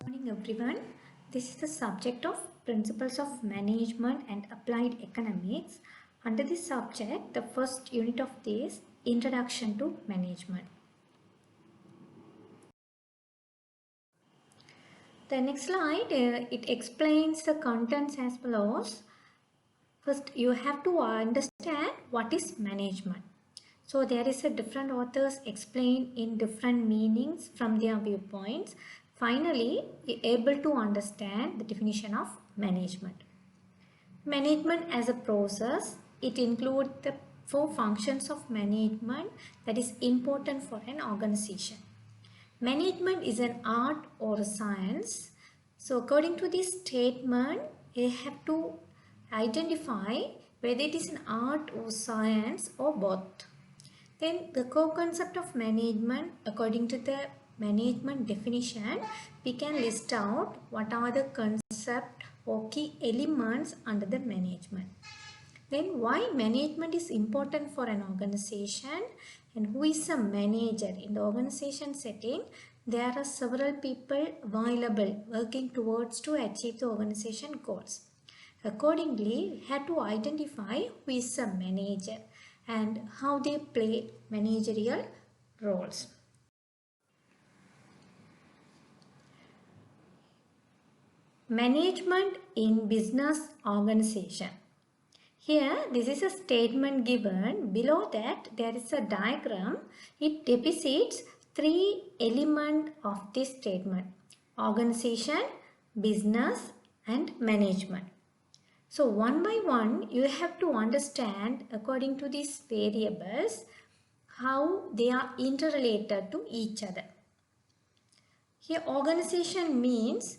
Morning everyone. This is the subject of Principles of Management and Applied Economics. Under this subject, the first unit of this Introduction to Management. The next slide, it explains the contents as follows. First, you have to understand what is management. So there is a different authors explain in different meanings from their viewpoints. Finally, you're able to understand the definition of management. Management as a process, it includes the four functions of management that is important for an organization. Management is an art or a science. So according to this statement, you have to identify whether it is an art or science or both. Then the core concept of management, according to the management definition, we can list out what are the concept or key elements under the management. Then why management is important for an organization and who is a manager. In the organization setting, there are several people available working towards to achieve the organization goals. Accordingly, we have to identify who is a manager and how they play managerial roles. Management in business organization. Here, this is a statement given. Below that, there is a diagram. It depicts three elements of this statement: organization, business, and management. So one by one, you have to understand according to these variables how they are interrelated to each other. Here, organization means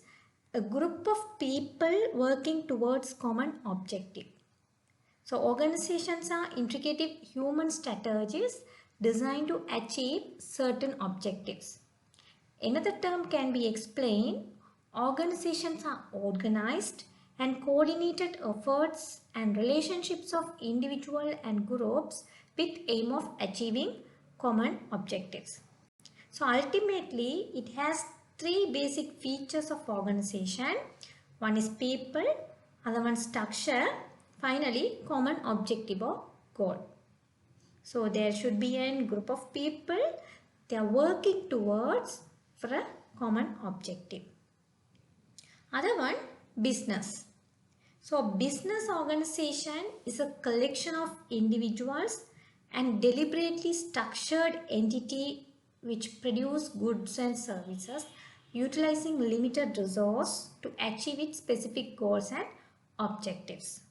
a group of people working towards common objective. So organizations are intricate human strategies designed to achieve certain objectives. Another term can be explained: organizations are organized and coordinated efforts and relationships of individual and groups with aim of achieving common objectives. So ultimately, it has three basic features of organization. One is people, other one structure, finally common objective or goal. So there should be a group of people, they are working towards for a common objective. Other one, business. So business organization is a collection of individuals and deliberately structured entity which produce goods and services utilizing limited resource to achieve its specific goals and objectives.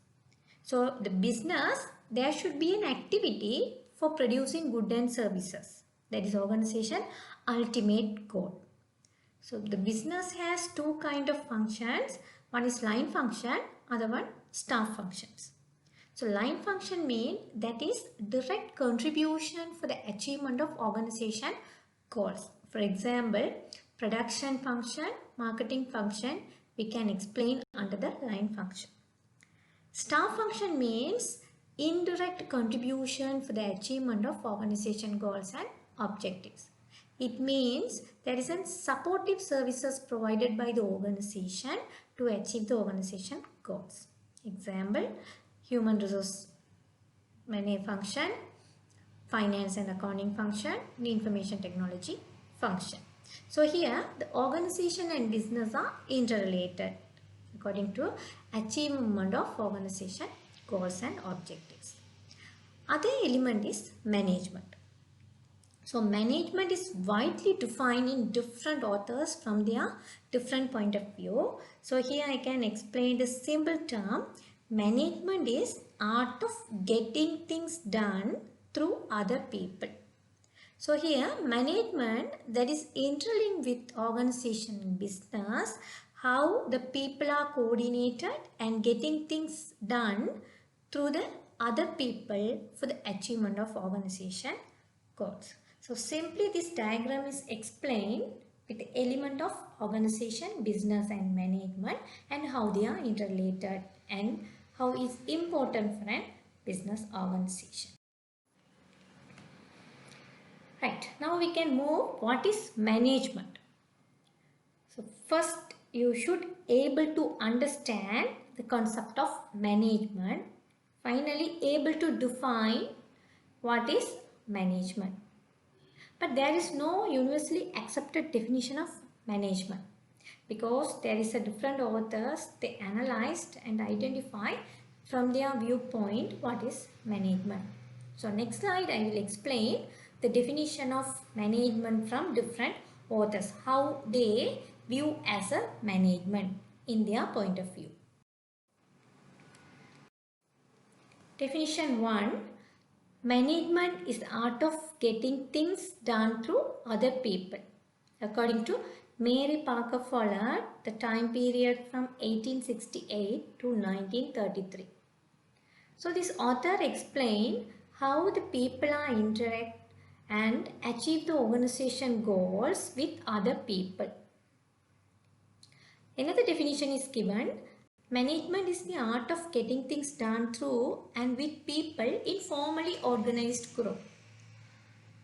So the business, there should be an activity for producing goods and services. That is organization ultimate goal. So the business has two kind of functions. One is line function, other one staff functions. So line function means that is direct contribution for the achievement of organization goals. For example, production function, marketing function, we can explain under the line function. Staff function means indirect contribution for the achievement of organization goals and objectives. It means there is a supportive services provided by the organization to achieve the organization goals. Example, human resource function, finance and accounting function, and information technology function. So here the organization and business are interrelated according to achievement of organization goals and objectives. Other element is management. So management is widely defined in different authors from their different point of view. So here I can explain the simple term. Management is art of getting things done through other people. So here management that is interlinked with organization and business, how the people are coordinated and getting things done through the other people for the achievement of organization goals. So simply this diagram is explained with the element of organization, business and management and how they are interrelated and how is important for a business organization. Right, now we can move what is management. So first you should able to understand the concept of management. Finally able to define what is management. But there is no universally accepted definition of management because there is a different authors, they analyzed and identify from their viewpoint what is management. So next slide I will explain the definition of management from different authors, how they view as a management in their point of view. Definition 1. Management is the art of getting things done through other people. According to Mary Parker Follett, the time period from 1868 to 1933. So this author explained how the people are interact and achieve the organization goals with other people. Another definition is given. Management is the art of getting things done through and with people in formally organized group,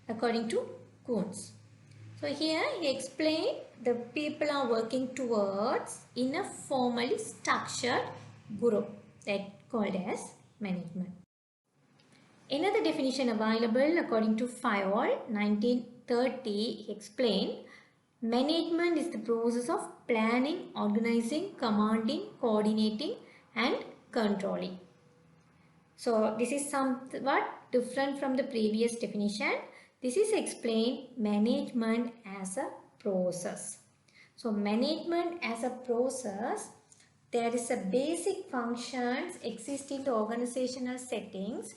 according to Kuhns. So here he explained the people are working towards in a formally structured group that called as management. Another definition available according to Fayol 1930, he explained management is the process of planning, organizing, commanding, coordinating and controlling. So this is somewhat different from the previous definition. This is explained management as a process. So management as a process, there is a basic functions exist in the organizational settings: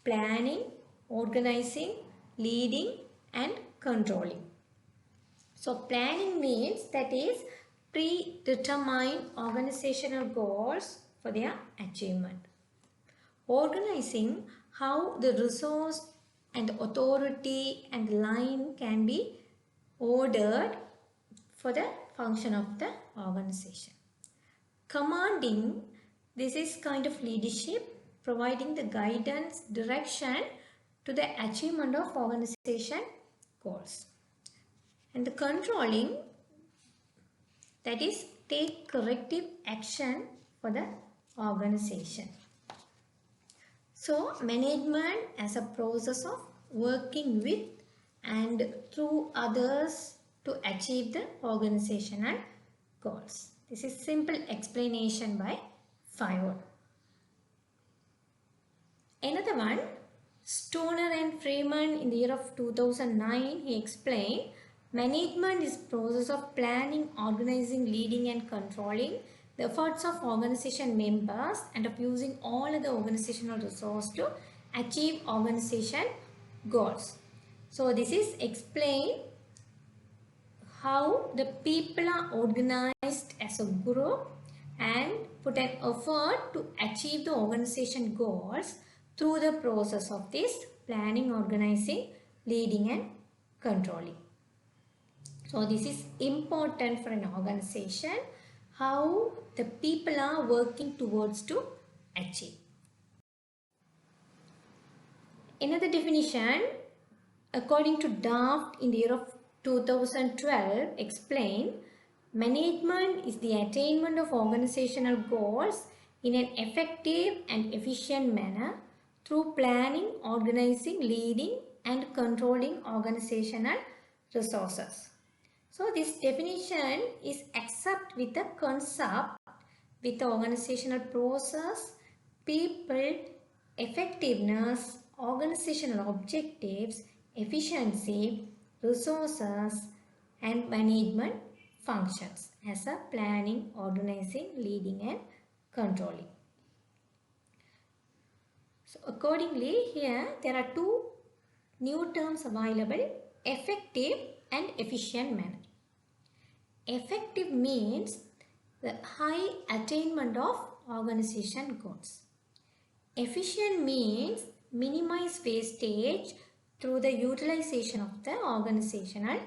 planning, organizing, leading and controlling. So planning means that is predetermined organizational goals for their achievement. Organizing, how the resource and authority and line can be ordered for the function of the organization. Commanding, this is kind of leadership, providing the guidance, direction to the achievement of organization goals. And the controlling, that is take corrective action for the organization. So management as a process of working with and through others to achieve the organizational goals. This is simple explanation by Fayol. Another one, Stoner and Freeman in the year of 2009, he explained management is process of planning, organizing, leading and controlling the efforts of organization members and of using all other organizational resources to achieve organization goals. So this is explained how the people are organized as a group and put an effort to achieve the organization goals through the process of this planning, organizing, leading and controlling. So this is important for an organization, how the people are working towards to achieve. Another definition, according to Daft in the year of 2012, explain management is the attainment of organizational goals in an effective and efficient manner through planning, organizing, leading and controlling organizational resources. So this definition is accept with the concept with the organizational process, people, effectiveness, organizational objectives, efficiency, resources and management functions as a planning, organizing, leading and controlling. So accordingly here there are two new terms available, effective and efficient manner. Effective means the high attainment of organization goals. Efficient means minimize wastage through the utilization of the organizational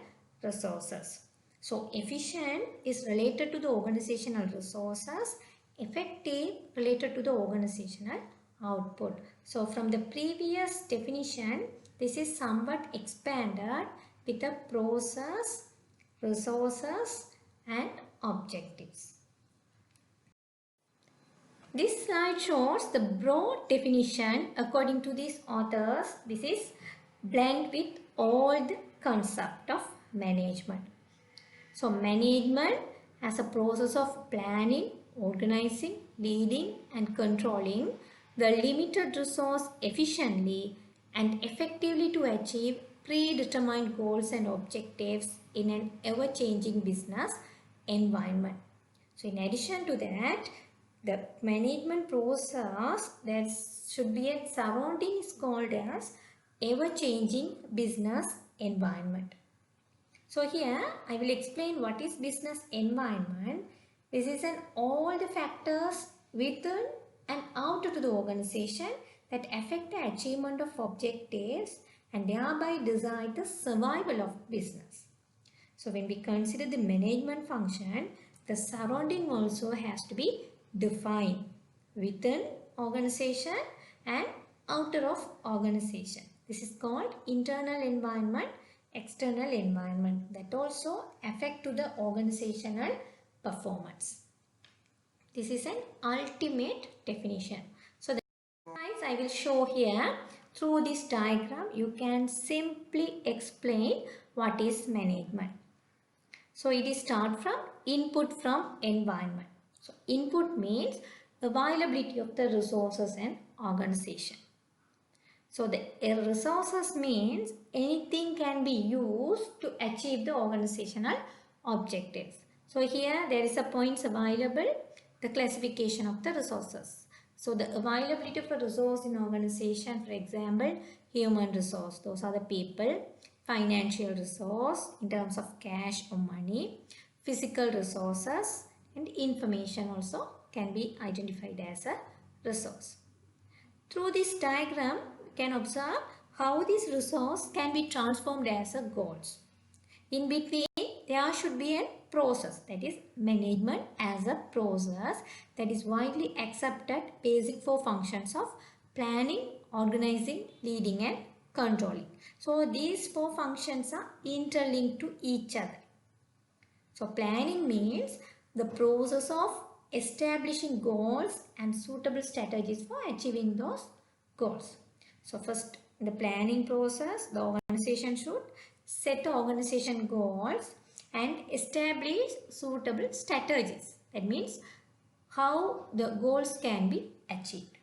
resources. So efficient is related to the organizational resources, effective related to the organizational output. So from the previous definition, this is somewhat expanded with the process, resources and objectives. This slide shows the broad definition according to these authors. This is blend with all the concept of management. So management as a process of planning, organizing, leading and controlling the limited resource efficiently and effectively to achieve predetermined goals and objectives in an ever-changing business environment. So in addition to that, the management process that should be a surrounding is called as ever-changing business environment. So here I will explain what is business environment. This is all the factors within and out of the organization that affect the achievement of objectives and thereby decide the survival of business. So when we consider the management function, the surrounding also has to be defined within organization and outer of organization. This is called internal environment, external environment that also affect to the organizational performance. This is an ultimate definition. So the guys I will show here through this diagram you can simply explain what is management. So it is start from input from environment. So input means availability of the resources and organization. So the resources means anything can be used to achieve the organizational objectives. So here there is a points available, the classification of the resources. So the availability of a resource in organization, for example, human resource, those are the people, financial resource in terms of cash or money, physical resources and information also can be identified as a resource. Through this diagram, we can observe how this resource can be transformed as a goals. In between, there should be a process, that is management as a process that is widely accepted basic for functions of planning, organizing, leading and controlling. So these four functions are interlinked to each other. So planning means the process of establishing goals and suitable strategies for achieving those goals. So first in the planning process, the organization should set organization goals and establish suitable strategies. That means how the goals can be achieved.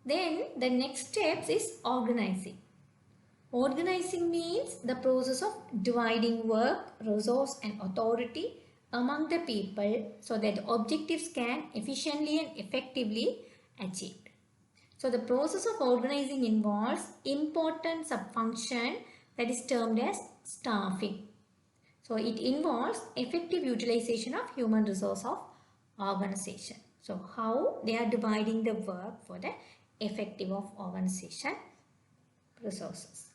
Then the next step is organizing. Organizing means the process of dividing work, resource and authority among the people so that the objectives can efficiently and effectively achieved. So the process of organizing involves important subfunction that is termed as staffing. So it involves effective utilization of human resource of organization. So how they are dividing the work for the effective of organization resources.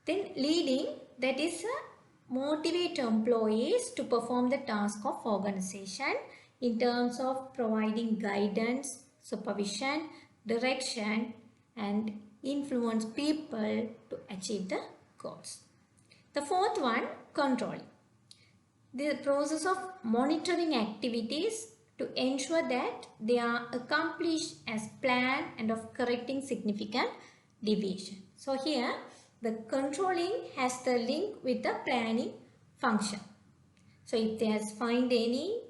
Then leading, that is motivate employees to perform the task of organization in terms of providing guidance, supervision, direction and influence people to achieve the goals. The fourth one, controlling. The process of monitoring activities to ensure that they are accomplished as planned and of correcting significant deviation. So here the controlling has the link with the planning function. So if they has find any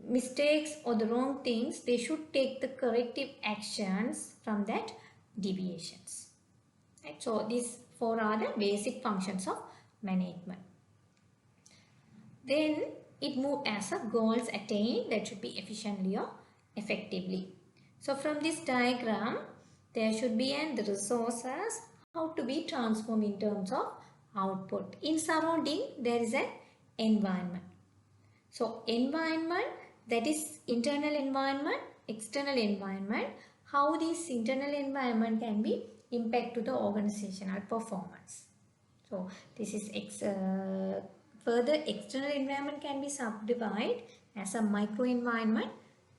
mistakes or the wrong things, they should take the corrective actions from that deviations. Right? So these four are the basic functions of management. Then it moves as a goals attained that should be efficiently or effectively. So from this diagram, there should be the resources how to be transformed in terms of output. In surrounding, there is an environment. So environment, that is internal environment, external environment, how this internal environment can be impact to the organizational performance. So this is further external environment can be subdivided as a micro environment,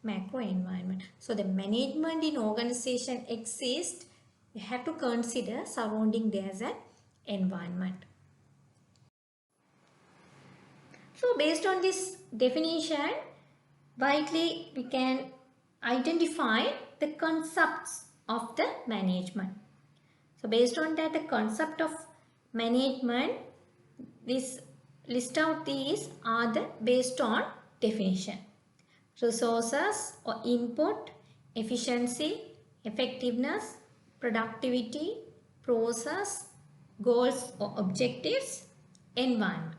macro environment. So the management in organization exists, you have to consider surrounding there as an environment. So based on this definition, widely we can identify the concepts of the management. So based on that, the concept of management, this list out these are the based on definition. Resources or input, efficiency, effectiveness, productivity, process, goals or objectives, environment.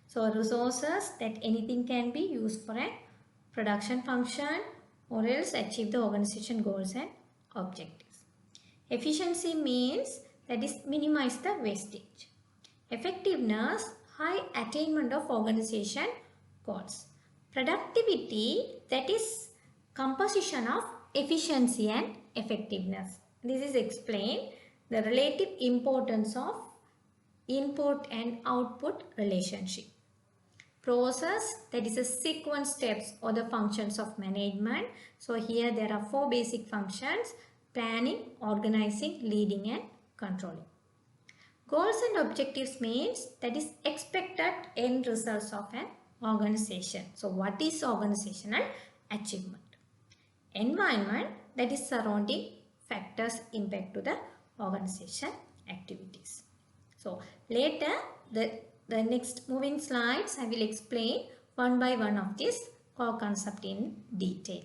So resources, that anything can be used for a production function or else achieve the organization goals and objectives. Efficiency means that is minimize the wastage. Effectiveness, high attainment of organization goals. Productivity, that is composition of efficiency and effectiveness. This is explained the relative importance of input and output relationship. Process, that is a sequence steps or the functions of management. So here there are 4 basic functions: planning, organizing, leading and controlling. Goals and objectives means that is expected end results of an organization. So what is organizational achievement? Environment, that is surrounding factors impact to the organization activities. So later the next moving slides I will explain one by one of this core concept in detail.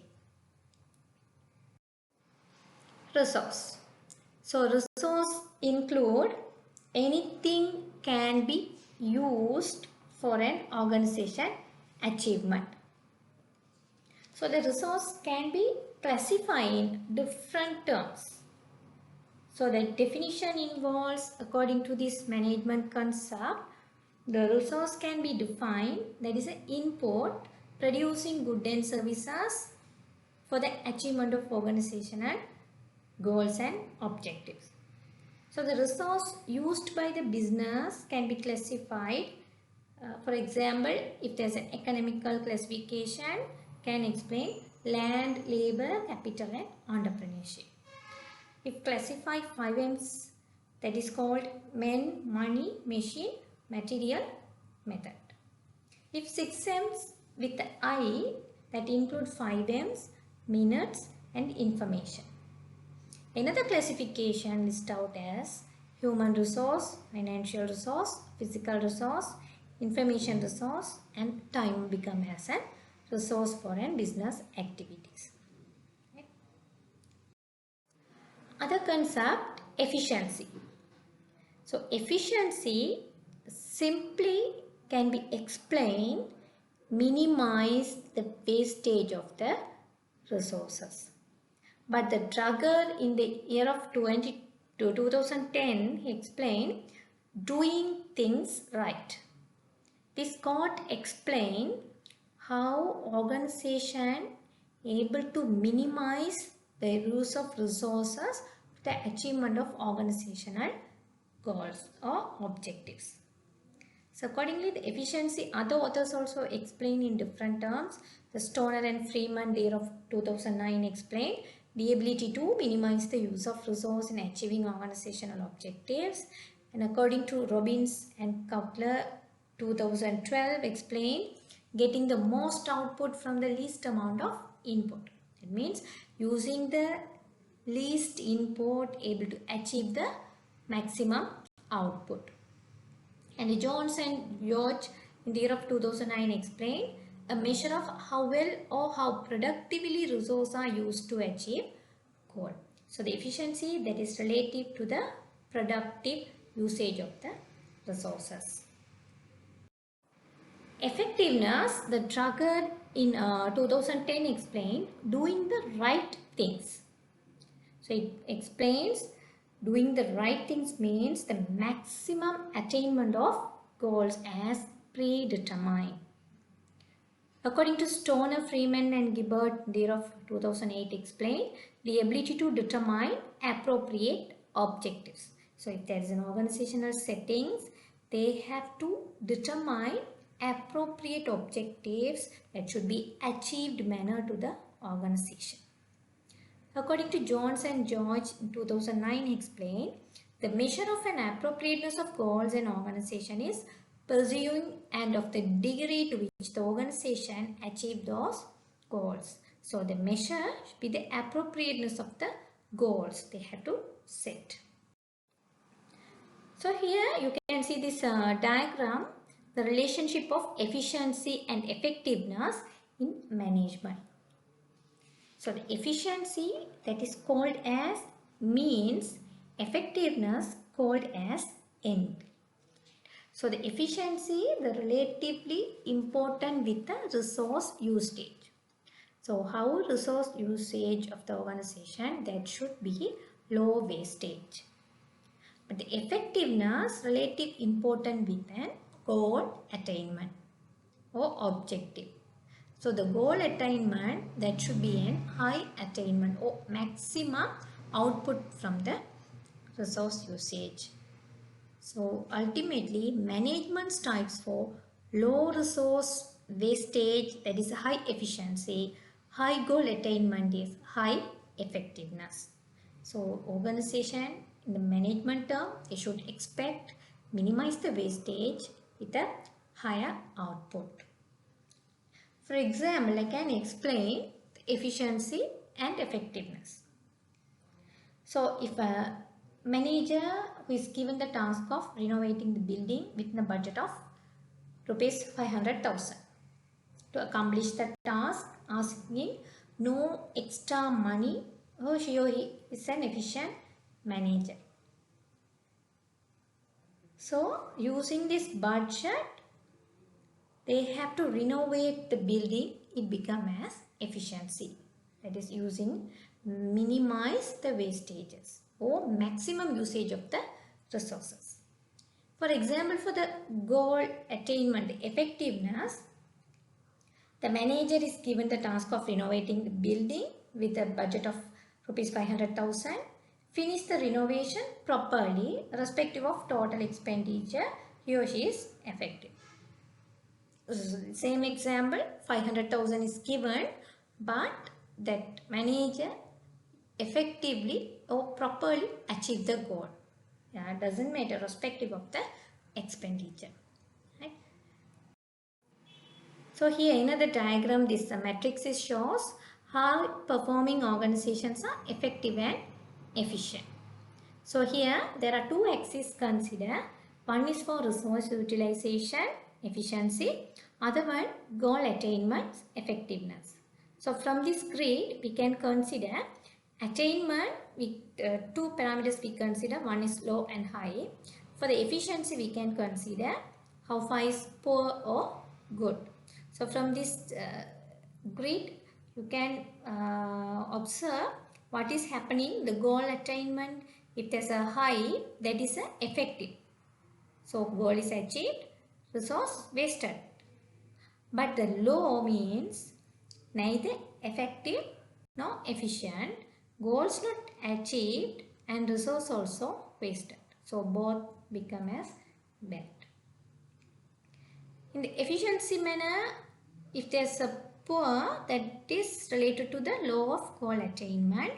Resource. So resource include anything can be used for an organization achievement. So the resource can be classified in different terms. So the definition involves, according to this management concept, the resource can be defined, that is an input producing goods and services for the achievement of organizational goals and objectives. So the resource used by the business can be classified. For example, if there is an economical classification, can explain land, labor, capital and entrepreneurship. If classify 5 M's, that is called men, money, machine, material, method. If 6 M's with the I, that include 5 M's, minutes and information. Another classification list out as human resource, financial resource, physical resource, information resource and time become as a resource for an business activities. Other concept, efficiency. So efficiency simply can be explained, minimize the wastage of the resources. But the Drucker in the year of 2010 he explained doing things right. This got explained how organization able to minimize the use of resources for the achievement of organizational goals or objectives. So accordingly, the efficiency, other authors also explain in different terms. The Stoner and Freeman, year of 2009, explained the ability to minimize the use of resource in achieving organizational objectives. And according to Robbins and Cutler, 2012, explained getting the most output from the least amount of input. It means using the least input able to achieve the maximum output. And Jones and George in the year of 2009 explained a measure of how well or how productively resources are used to achieve goal. So the efficiency that is relative to the productive usage of the resources. Effectiveness, the Drucker in 2010 explained doing the right things. So it explains doing the right things means the maximum attainment of goals as predetermined. According to Stoner, Freeman and Gibbard, year of 2008 explained the ability to determine appropriate objectives. So if there is an organizational settings, they have to determine appropriate objectives that should be achieved manner to the organization. According to Jones and George in 2009 explained, the measure of an appropriateness of goals in organization is pursuing and of the degree to which the organization achieved those goals. So the measure should be the appropriateness of the goals they have to set. So here you can see this diagram, the relationship of efficiency and effectiveness in management. So the efficiency that is called as means, effectiveness called as end. So the efficiency, the relatively important with the resource usage. So how resource usage of the organization, that should be low wastage. But the effectiveness, relative important with an goal attainment or objective. So the goal attainment, that should be an high attainment or maximum output from the resource usage. So ultimately management strives for low resource wastage, that is high efficiency. High goal attainment is high effectiveness. So organization in the management term, they should expect minimize the wastage with a higher output. For example, I can explain efficiency and effectiveness. So if a manager who is given the task of renovating the building within a budget of rupees 500,000, to accomplish the task, asking no extra money, she or he is an efficient manager. So using this budget, they have to renovate the building, it becomes as efficiency. That is using minimize the wastages or maximum usage of the resources. For example, for the goal attainment effectiveness, the manager is given the task of renovating the building with a budget of rupees 500,000. Finish the renovation properly, irrespective of total expenditure, he or she is effective. Same example, 500,000 is given, but that manager effectively or properly achieve the goal. Yeah, it doesn't matter irrespective of the expenditure. Right? So here in the diagram, this matrix shows how performing organizations are effective and efficient. So here there are two axes considered. One is for resource utilization, efficiency. Other one, goal attainment, effectiveness. So from this grid, we can consider attainment with two parameters we consider. One is low and high. For the efficiency, we can consider how far is poor or good. So from this grid, you can observe what is happening. The goal attainment, if there's a high, that is effective. So goal is achieved, resource wasted. But the low means neither effective nor efficient, goals not achieved and resource also wasted. So both become as bad. In the efficiency manner, if there is a poor, that is related to the low of goal attainment,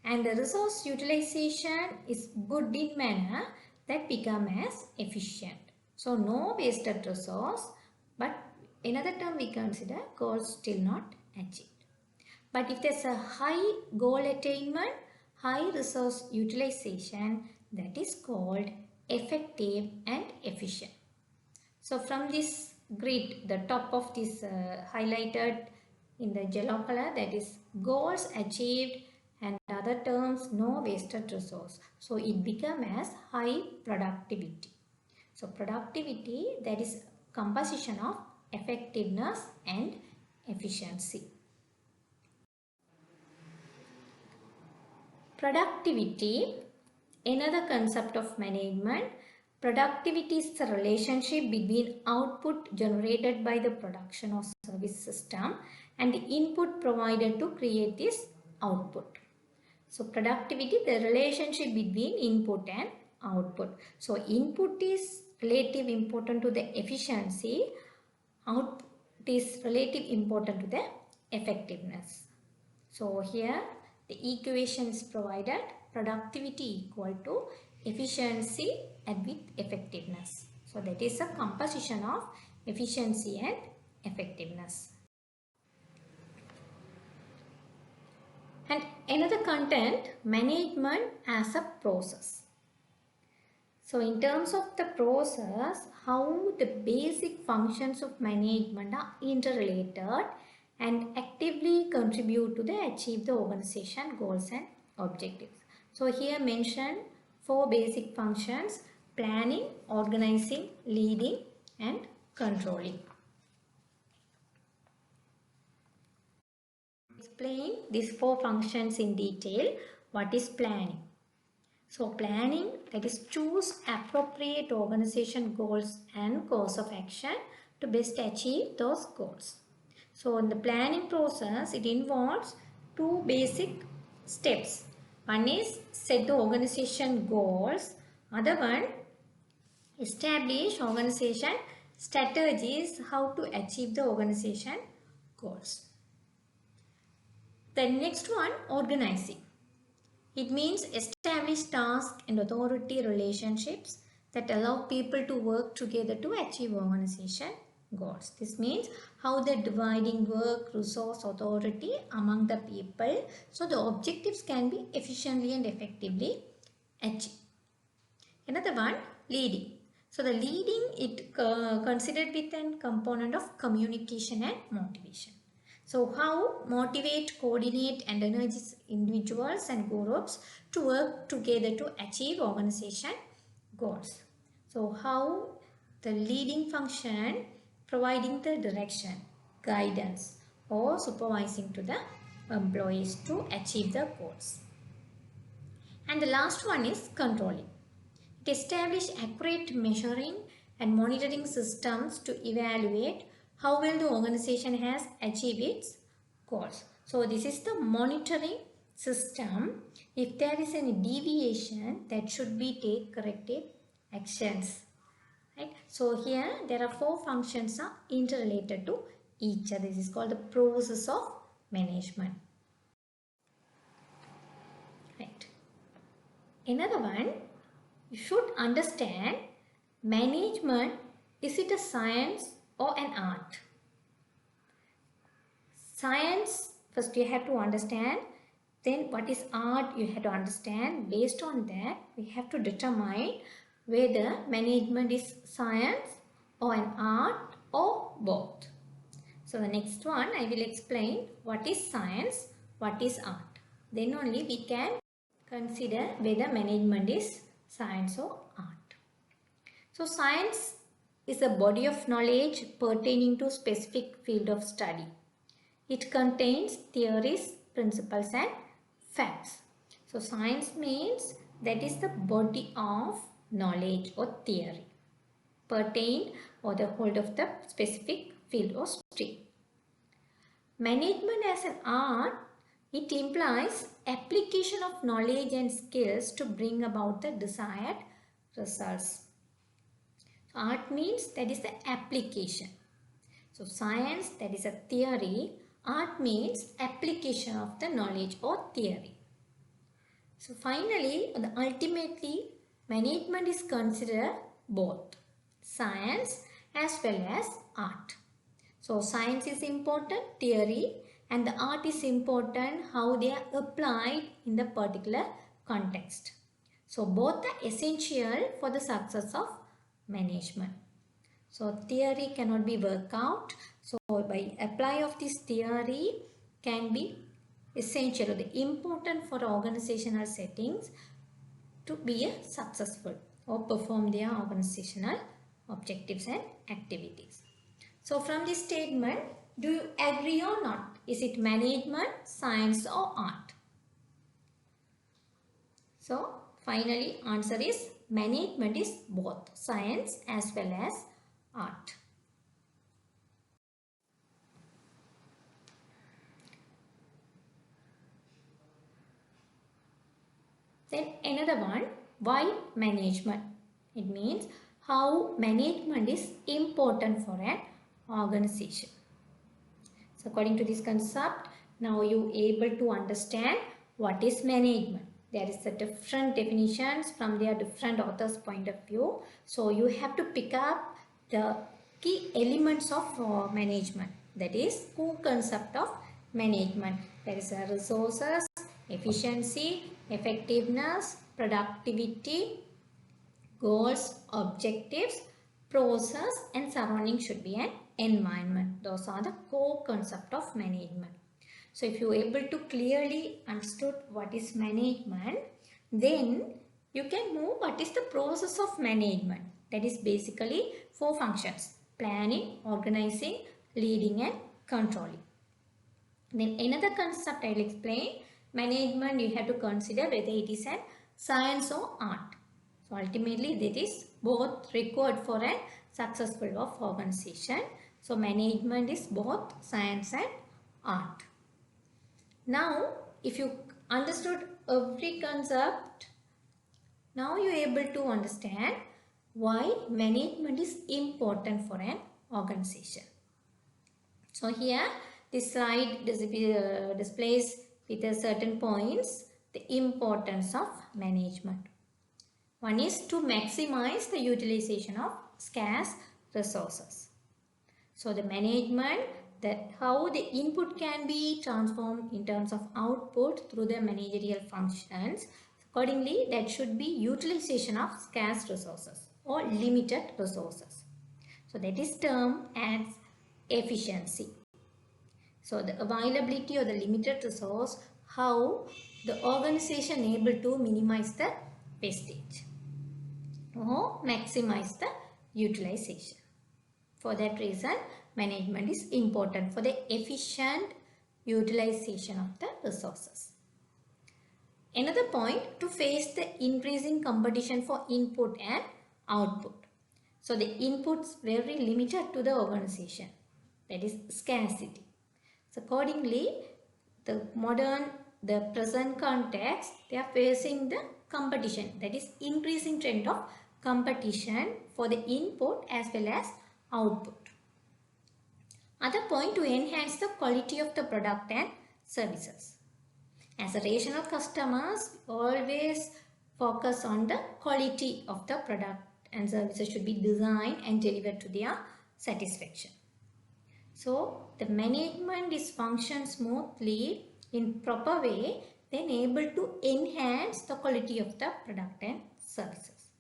and the resource utilization is good in manner, that become as efficient. So no wasted resource, but another term we consider goals still not achieved. But if there's a high goal attainment, high resource utilization, that is called effective and efficient. So from this grid, the top of this highlighted in the yellow color, that is goals achieved, and other terms no wasted resource. So it become as high productivity. So productivity, that is composition of effectiveness and efficiency. Productivity, another concept of management. Productivity is the relationship between output generated by the production or service system and the input provided to create this output. So productivity, the relationship between input and output. So input is relative important to the efficiency, output is relative important to the effectiveness. So here the equation is provided, productivity equal to efficiency and with effectiveness. So So that is a composition of efficiency and effectiveness. And another content, management as a process. So in terms of the process, how the basic functions of management are interrelated and actively contribute to achieve the organization goals and objectives. So here mentioned 4 basic functions: planning, organizing, leading and controlling. Explain these 4 functions in detail. What is planning? So planning, that is choose appropriate organization goals and course of action to best achieve those goals. So in the planning process, it involves 2 basic steps. One is set the organization goals. Other one, establish organization strategies how to achieve the organization goals. The next one, organizing. It means establish task and authority relationships that allow people to work together to achieve organization goals. This means how they're dividing work, resource, authority among the people so the objectives can be efficiently and effectively achieved. Another one, leading. So the leading, it considered with a component of communication and motivation. So how motivate, coordinate and energize individuals and groups to work together to achieve organization goals. So how the leading function providing the direction, guidance or supervising to the employees to achieve the goals. And the last one is controlling. It establishes accurate measuring and monitoring systems to evaluate how well the organization has achieved its goals. So this is the monitoring system. If there is any deviation, that should be take corrective actions. Right? So here there are 4 functions are interrelated to each other. This is called the process of management. Right. Another one, you should understand management, is it a science or an art? Science, first you have to understand, then what is art you have to understand. Based on that, we have to determine whether management is science or an art or both. So the next one, I will explain what is science, what is art. Then only we can consider whether management is science or art. So science is a body of knowledge pertaining to specific field of study. It contains theories, principles and facts. So science means that is the body of knowledge or theory pertain or the hold of the specific field or stream. Management as an art, it implies application of knowledge and skills to bring about the desired results. So art means that is the application. So science, that is a theory. Art means application of the knowledge or theory. So finally, ultimately, management is considered both science as well as art. So science is important, theory, and the art is important, how they are applied in the particular context. So both are essential for the success of management. So theory cannot be worked out. So by apply of this theory can be essential or important for organizational settings to be successful or perform their organizational objectives and activities. So from this statement, do you agree or not? Is it management, science or art? So finally answer is management is both science as well as art. Then another one, why management? It means how management is important for an organization. So according to this concept, now you able to understand what is management. there is a different definitions from their different authors' point of view. So you have to pick up the key elements of management. That is core concept of management. There is a resources, efficiency, effectiveness, productivity, goals, objectives, process, and surrounding should be an environment. Those are the core concept of management. So if you are able to clearly understood what is management, then you can move what is the process of management. That is basically 4 functions: planning, organizing, leading, and controlling. Then another concept I will explain. Management, you have to consider whether it is a science or art. So ultimately that is both required for a successful organization. So management is both science and art. Now if you understood every concept, now you are able to understand why management is important for an organization. So here this slide displays with a certain points the importance of management. One is to maximize the utilization of scarce resources. So the management, that how the input can be transformed in terms of output through the managerial functions. Accordingly, that should be utilization of scarce resources or limited resources. So that is termed as efficiency. So the availability of the limited resource, how the organization able to minimize the wastage or maximize the utilization. For that reason, management is important for the efficient utilization of the resources. Another point, to face the increasing competition for input and output. So the inputs very limited to the organization, that is scarcity. So accordingly, the present context, they are facing the competition, that is increasing trend of competition for the input as well as output. Other point, to enhance the quality of the product and services. As a rational customers, always focus on the quality of the product and services should be designed and delivered to their satisfaction. So the management is function smoothly in proper way, then able to enhance the quality of the product and services.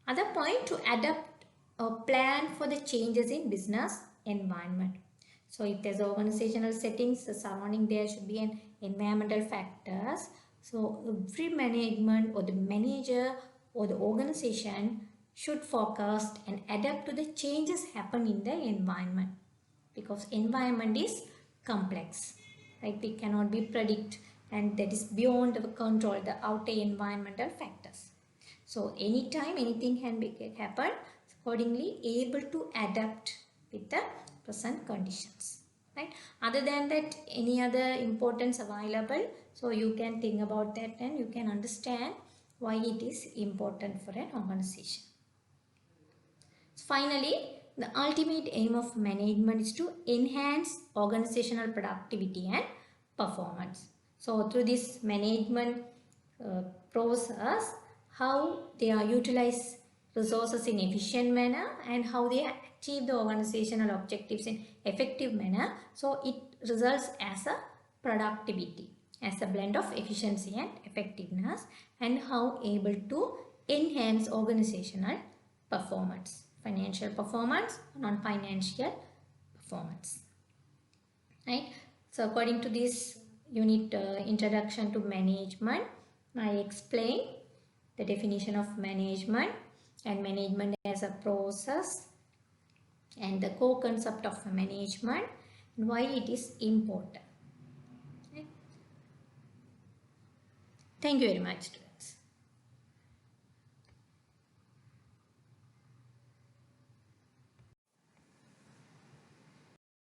Other point, to adapt a plan for the changes in business environment. So if there's organizational settings, the surrounding there should be an environmental factors. So every management or the manager or the organization should focus and adapt to the changes happen in the environment, because environment is complex, right? We cannot be predict, and that is beyond our control, the outer environmental factors. So anytime anything can be happen, accordingly able to adapt with the present conditions, right? Other than that, any other importance available, so you can think about that and you can understand why it is important for an organization. So finally, the ultimate aim of management is to enhance organizational productivity and performance. So through this management process, how they are utilize resources in efficient manner and how they achieve the organizational objectives in effective manner. So it results as a productivity, as a blend of efficiency and effectiveness, and how able to enhance organizational performance, financial performance, non-financial performance, right? So according to this unit introduction to management, I explain the definition of management and management as a process and the core concept of management and why it is important. Right? Thank you very much.